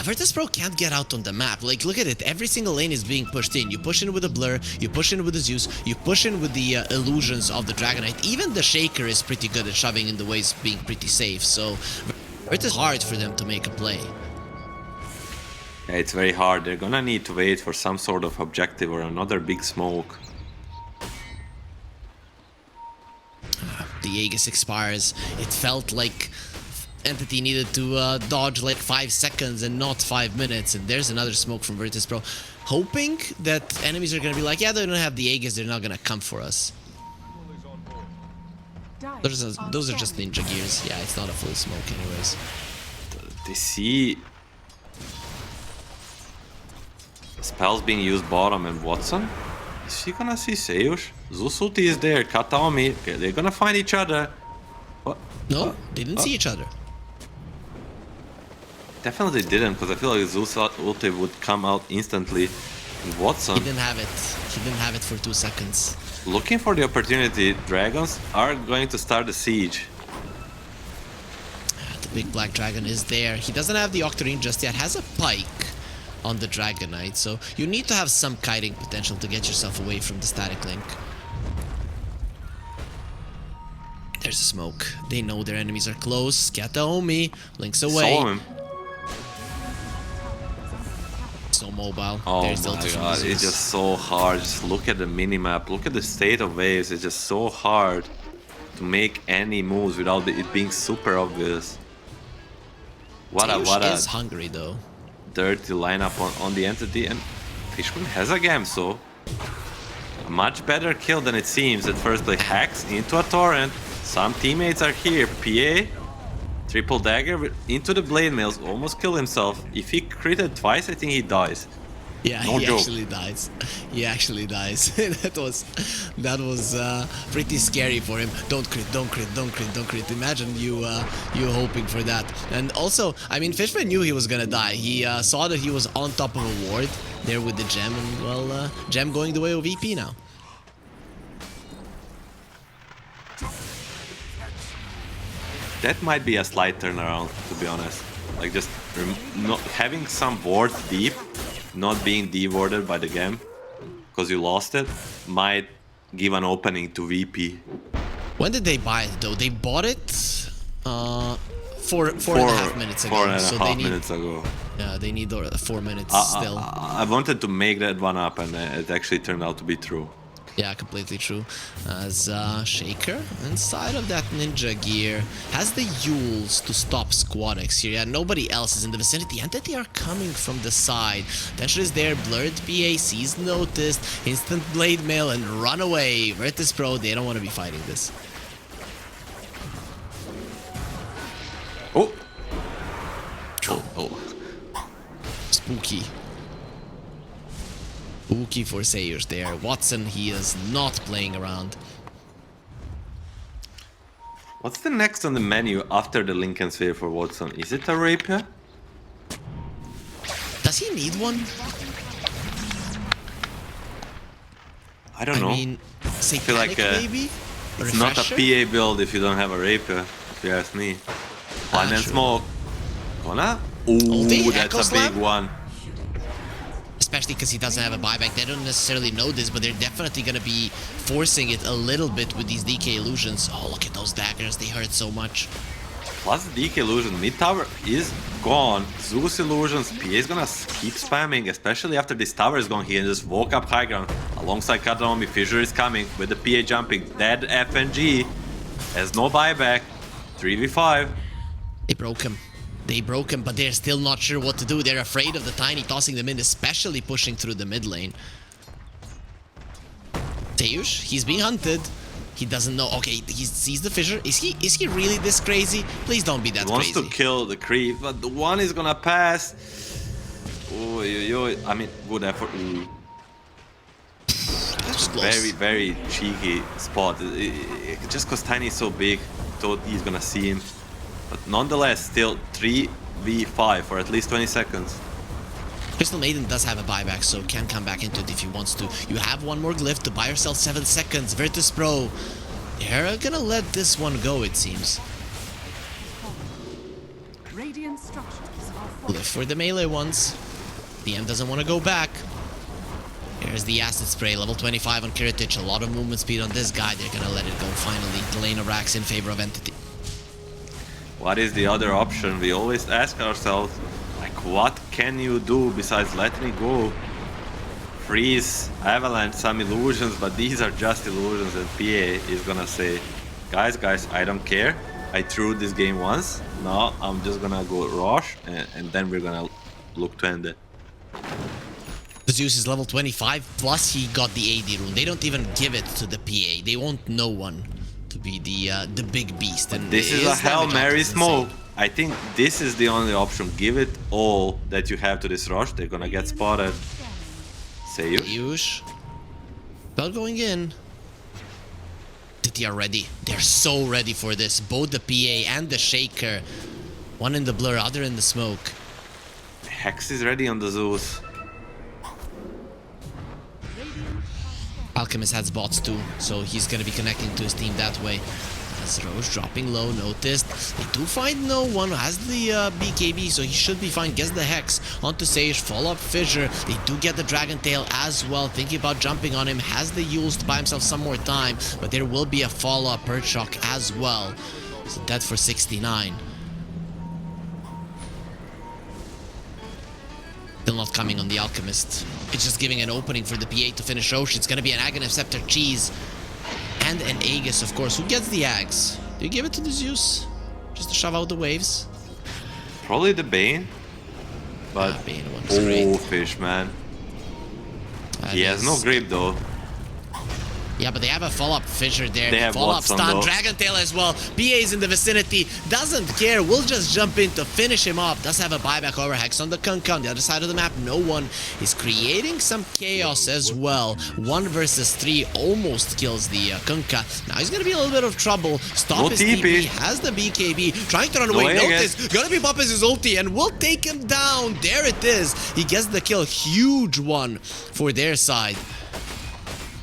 Speaker 1: Virtus.pro can't get out on the map. Like, look at it. Every single lane is being pushed in. You push in with the Blur, you push in with the Zeus, you push in with the illusions of the Dragonite. Even the Shaker is pretty good at shoving in the ways, being pretty safe. So, Virtus hard for them to make a play.
Speaker 2: Yeah, it's very hard. They're gonna need to wait for some sort of objective or another big smoke.
Speaker 1: The Aegis expires. It felt like Entity needed to dodge like 5 seconds and not 5 minutes, and there's another smoke from Virtus.pro, hoping that enemies are gonna be like, yeah, they don't have the Aegis, they're not gonna come for us. Those are just ninja gears. Yeah, it's not a full smoke anyways.
Speaker 2: They see spells being used bottom, and Watson? Is he gonna see Seush? Zeus ulti is there, Kataomi. Okay, they're gonna find each other. What?
Speaker 1: No, they didn't see each other.
Speaker 2: Definitely didn't, because I feel like Zeus ulti would come out instantly. And Watson,
Speaker 1: He didn't have it. He didn't have it for 2 seconds.
Speaker 2: looking for the opportunity, Dragons are going to start the siege.
Speaker 1: The big black dragon is there. He doesn't have the Octarine just yet. Has a pike on the Dragonite, so you need to have some kiting potential to get yourself away from the static link. There's a smoke. They know their enemies are close. Kataomi links away.
Speaker 2: Saw him.
Speaker 1: So mobile.
Speaker 2: Oh
Speaker 1: There's
Speaker 2: my
Speaker 1: Delta from
Speaker 2: god,
Speaker 1: Zeus.
Speaker 2: it's just so hard. Just look at the minimap, look at the state of waves. It's just so hard to make any moves without it being super obvious. What
Speaker 1: Seush
Speaker 2: a
Speaker 1: is hungry though.
Speaker 2: dirty lineup on the entity, and Fishman has a gem, so a much better kill than it seems at first. Play hacks into a torrent. Some teammates are here. PA, triple dagger into the blade mails, almost killed himself. If he critted twice, I think he dies.
Speaker 1: Yeah,
Speaker 2: No
Speaker 1: he
Speaker 2: joke.
Speaker 1: actually dies. He actually dies. that was pretty scary for him. Don't crit, don't crit, don't crit, don't crit. Imagine you hoping for that. And also, I mean, Fishman knew he was gonna die. He saw that he was on top of a ward there with the gem, and well, gem going the way of VP now.
Speaker 2: That might be a slight turnaround, to be honest. Like just not having some ward deep, not being dewarded by the game, because you lost it, might give an opening to VP.
Speaker 1: When did they buy it though? They bought it four and a half minutes ago.
Speaker 2: 4.5 minutes ago.
Speaker 1: Yeah, they need 4 minutes still.
Speaker 2: I wanted to make that one up, and it actually turned out to be true.
Speaker 1: Yeah, completely true. As Shaker inside of that ninja gear has the Yules to stop Squadex here. Yeah, nobody else is in the vicinity. Entity are coming from the side. Tension is there. Blurred PA sees noticed. Instant blade mail and run away. Virtus.pro, they don't want to be fighting this.
Speaker 2: Oh! Oh.
Speaker 1: Spooky. Spooky for Sayers there. Watson, he is not playing around.
Speaker 2: What's the next on the menu after the Lincoln Sphere for Watson? Is it a rapier?
Speaker 1: Does he need one?
Speaker 2: I don't know.
Speaker 1: I mean,
Speaker 2: feel like,
Speaker 1: Satanic maybe?
Speaker 2: It's not a PA build if you don't have a Rapier, if you ask me. Blind and smoke. Gonna? Ooh, that's
Speaker 1: Echo
Speaker 2: a
Speaker 1: Slam?
Speaker 2: big one.
Speaker 1: Especially because he doesn't have a buyback. They don't necessarily know this, but they're definitely going to be forcing it a little bit with these DK illusions. Oh, look at those daggers. They hurt so much.
Speaker 2: Plus the DK illusion. Mid tower is gone. Zeus illusions. PA is gonna keep spamming, especially after this tower is gone. He can just walk up high ground alongside Kataomi. Fissure is coming with the PA jumping. Dead FNG has no buyback. 3v5.
Speaker 1: They broke him. They broke him, but they're still not sure what to do. They're afraid of the Tiny tossing them in, especially pushing through the mid lane. Teush, he's being hunted. He doesn't know. Okay, he sees the fissure. Is he really this crazy? Please don't be that
Speaker 2: He wants
Speaker 1: crazy.
Speaker 2: to kill the creep, but the one is gonna pass. I mean, good effort. Ooh.
Speaker 1: That's close.
Speaker 2: Very, very cheeky spot. Just because Tiny is so big, thought he's gonna see him. But nonetheless, still 3v5 for at least 20 seconds.
Speaker 1: Crystal Maiden does have a buyback, so can come back into it if he wants to. You have one more glyph to buy yourself 7 seconds. Virtus.pro. They're gonna let this one go, it seems.
Speaker 3: Radiant structures are
Speaker 1: Glyph for the melee ones. DM doesn't want to go back. Here's the acid spray, level 25 on Kiritich. A lot of movement speed on this guy. They're gonna let it go finally. The lane of Rax in favor of Entity.
Speaker 2: What is the other option? We always ask ourselves, like, what can you do besides letting it go? Freeze, Avalanche, some illusions, but these are just illusions, and PA is gonna say, guys, I don't care. I threw this game once. Now I'm just gonna go rush, and then we're gonna look to end it.
Speaker 1: Zeus is level 25, plus he got the AD rune. They don't even give it to the PA. They want no one to be the big beast. And
Speaker 2: This is a Hail Mary smoke. I think this is the only option. Give it all that you have to this rush. They're gonna get spotted. Say you.
Speaker 1: Yush. Bell going in. They are ready. They're so ready for this. Both the PA and the Shaker. One in the blur, other in the smoke.
Speaker 2: Hex is ready on the Zeus.
Speaker 1: Alchemist has bots too, so he's gonna be connecting to his team that way. As Roche dropping low, noticed. They do find no one, has the BKB, so he should be fine. Gets the Hex onto Sage, follow up Fissure. They do get the Dragon Tail as well, thinking about jumping on him. Has the Yules to buy himself some more time, but there will be a follow-up Perch Shock as well. So dead for 69. Still not coming on the Alchemist. It's just giving an opening for the PA to finish Roche. It's gonna be an Aghanim Scepter Cheese. And an Aegis, of course. Who gets the Ags? Do you give it to the Zeus? Just to shove out the waves?
Speaker 2: Probably the Bane. But
Speaker 1: Bane one's great.
Speaker 2: fish, man.
Speaker 1: That
Speaker 2: He has no
Speaker 1: is-
Speaker 2: grip though.
Speaker 1: Yeah, but they have a follow-up Fissure there.
Speaker 2: They have
Speaker 1: follow-up
Speaker 2: Watson,
Speaker 1: stun,
Speaker 2: though.
Speaker 1: Dragon Tail as well. PA's in the vicinity, doesn't care. We'll just jump in to finish him off. Does have a buyback over Hex on the Kunkka. On the other side of the map, no one is creating some chaos as well. 1 versus 3 almost kills the Kunkka. Now he's gonna be in a little bit of trouble. Stop
Speaker 2: No
Speaker 1: his
Speaker 2: TP.
Speaker 1: TP, has the BKB, trying to run away.
Speaker 2: No
Speaker 1: Notice, gonna be popping his ulti and will take him down. There it is. He gets the kill. Huge one for their side.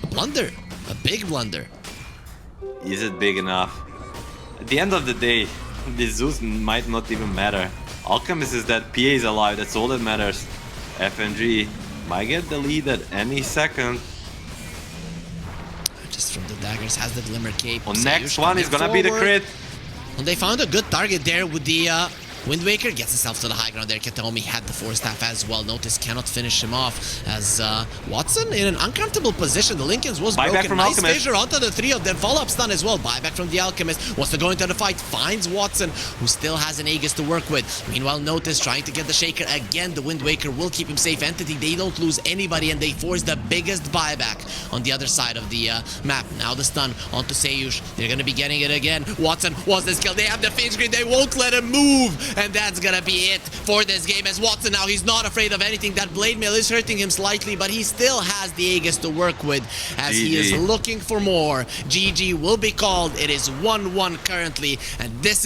Speaker 1: A blunder. A big blunder.
Speaker 2: Is it big enough? At the end of the day, the Zeus might not even matter. Alchemist is that, PA is alive, that's all that matters. FNG might get the lead at any second.
Speaker 1: Just from the daggers, has the Glimmer Cape.
Speaker 2: On
Speaker 1: Sayush
Speaker 2: next one is
Speaker 1: coming
Speaker 2: gonna be the
Speaker 1: forward.
Speaker 2: crit.
Speaker 1: And they found a good target there with the Wind Waker. Gets himself to the high ground there. Kataomi had the Force Staff as well. Notice cannot finish him off as Watson in an uncomfortable position. The Lincolns was
Speaker 2: Buyback
Speaker 1: broken.
Speaker 2: from
Speaker 1: Nice
Speaker 2: Alchemist.
Speaker 1: fissure onto the 3 of them. Follow-up stun as well. Buyback from the Alchemist. Wants to go into the fight. Finds Watson, who still has an Aegis to work with. Meanwhile, Notice trying to get the Shaker again. The Wind Waker will keep him safe. Entity, they don't lose anybody, and they force the biggest buyback on the other side of the map. Now the stun onto Sayush. They're going to be getting it again. Watson was this kill. They have the Phase Screen. They won't let him move. And that's going to be it for this game as Watson now, he's not afraid of anything. That blade mail is hurting him slightly, but he still has the Aegis to work with as he is
Speaker 2: GG.
Speaker 1: looking for more. GG will be called. It is 1-1 currently, and this is